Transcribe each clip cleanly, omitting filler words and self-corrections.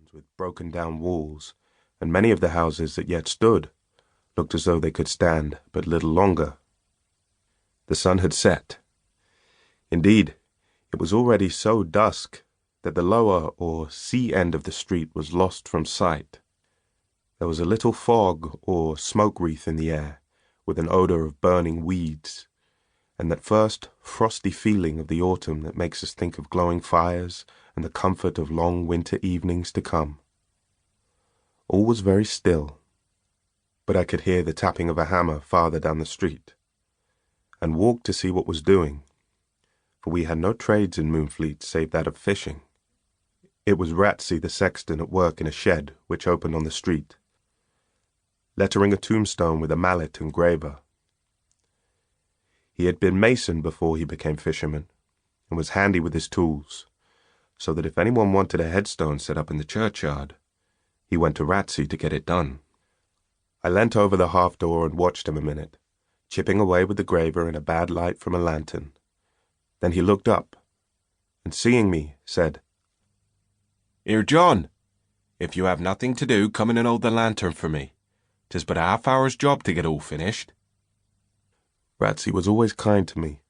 buildings with broken-down walls, and many of the houses that yet stood looked as though they could stand but little longer. The sun had set. Indeed, it was already so dusk that the lower or sea end of the street was lost from sight. There was a little fog or smoke wreath in the air, with an odor of burning weeds, and that first frosty feeling of the autumn that makes us think of glowing fires and the comfort of long winter evenings to come. All was very still, but I could hear the tapping of a hammer farther down the street, and walked to see what was doing, for we had no trades in Moonfleet save that of fishing. It was Ratsey the sexton at work in a shed which opened on the street, lettering a tombstone with a mallet and graver. He had been mason before he became fisherman, and was handy with his tools, so that if anyone wanted a headstone set up in the churchyard, he went to Ratsey to get it done. I leant over the half-door and watched him a minute, chipping away with the graver in a bad light from a lantern. Then he looked up, and seeing me, said, "Here, John, if you have nothing to do, come in and hold the lantern for me. 'Tis but a half-hour's job to get all finished." Ratsey was always kind to me,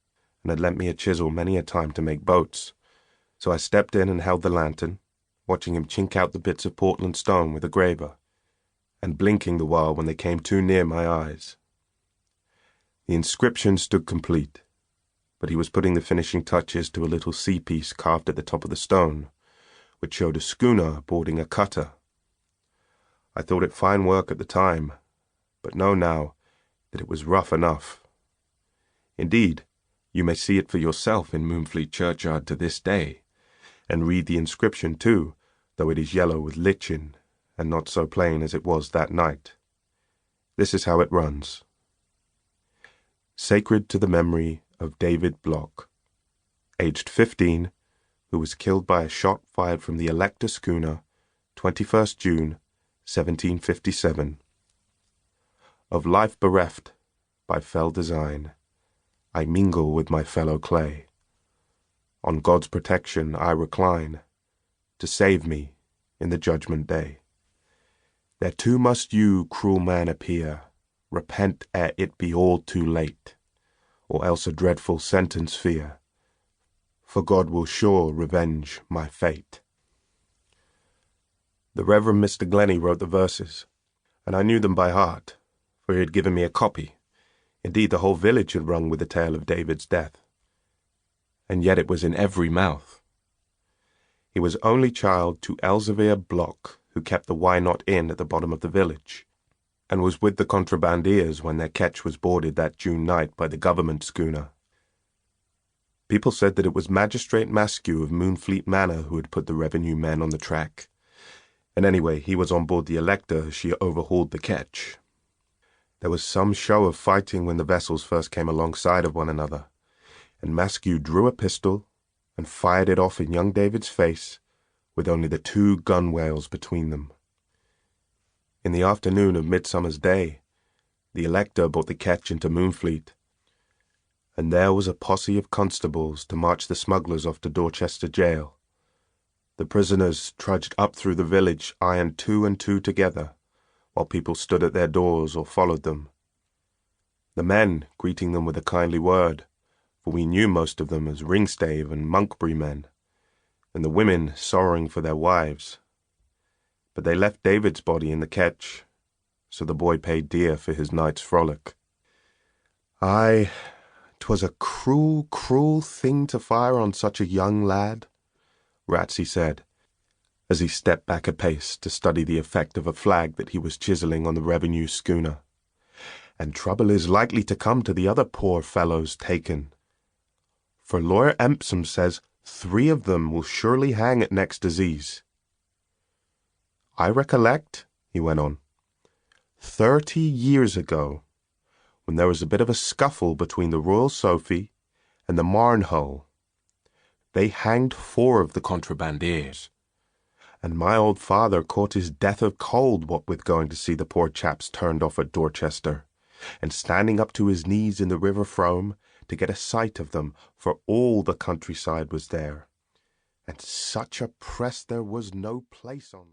and had lent me a chisel many a time to make boats, so I stepped in and held the lantern, watching him chink out the bits of Portland stone with a graver, and blinking the while when they came too near my eyes. The inscription stood complete, but he was putting the finishing touches to a little sea-piece carved at the top of the stone, which showed a schooner boarding a cutter. I thought it fine work at the time, but know now that it was rough enough. Indeed, you may see it for yourself in Moonfleet churchyard to this day, and read the inscription too, though it is yellow with lichen, and not so plain as it was that night. This is how it runs. Sacred to the memory of David Block, aged 15, who was killed by a shot fired from the Elector schooner, 21st June, 1757. Of life bereft by fell design, I mingle with my fellow clay. On God's protection I recline, to save me in the judgment day. Thereto must you, cruel man, appear, repent ere it be all too late, or else a dreadful sentence fear, for God will sure revenge my fate. The Reverend Mr. Glennie wrote the verses, and I knew them by heart, for he had given me a copy. Indeed, the whole village had rung with the tale of David's death, and yet it was in every mouth. He was only child to Elzevir Block, who kept the Why Not Inn at the bottom of the village, and was with the contrabandiers when their ketch was boarded that June night by the government schooner. People said that it was Magistrate Maskew of Moonfleet Manor who had put the revenue men on the track, and anyway he was on board the Elector as she overhauled the ketch. There was some show of fighting when the vessels first came alongside of one another, and Maskew drew a pistol and fired it off in young David's face, with only the 2 gunwales between them. In the afternoon of Midsummer's Day, the Elector brought the ketch into Moonfleet, and there was a posse of constables to march the smugglers off to Dorchester jail. The prisoners trudged up through the village, ironed 2 and 2 together, while people stood at their doors or followed them. The men greeting them with a kindly word, for we knew most of them as Ringstave and Monkbury men, and the women sorrowing for their wives. But they left David's body in the ketch, so the boy paid dear for his night's frolic. Aye, 'twas a cruel, cruel thing to fire on such a young lad, Ratsey said, as he stepped back a pace to study the effect of a flag that he was chiselling on the revenue schooner. And trouble is likely to come to the other poor fellows taken, for Lawyer Empson says 3 of them will surely hang at next disease. I recollect, he went on, 30 years ago, when there was a bit of a scuffle between the Royal Sophie and the Marnhull. They hanged 4 of the contrabandiers, and my old father caught his death of cold what with going to see the poor chaps turned off at Dorchester, and standing up to his knees in the river Frome to get a sight of them, for all the countryside was there, and such a press there was no place on.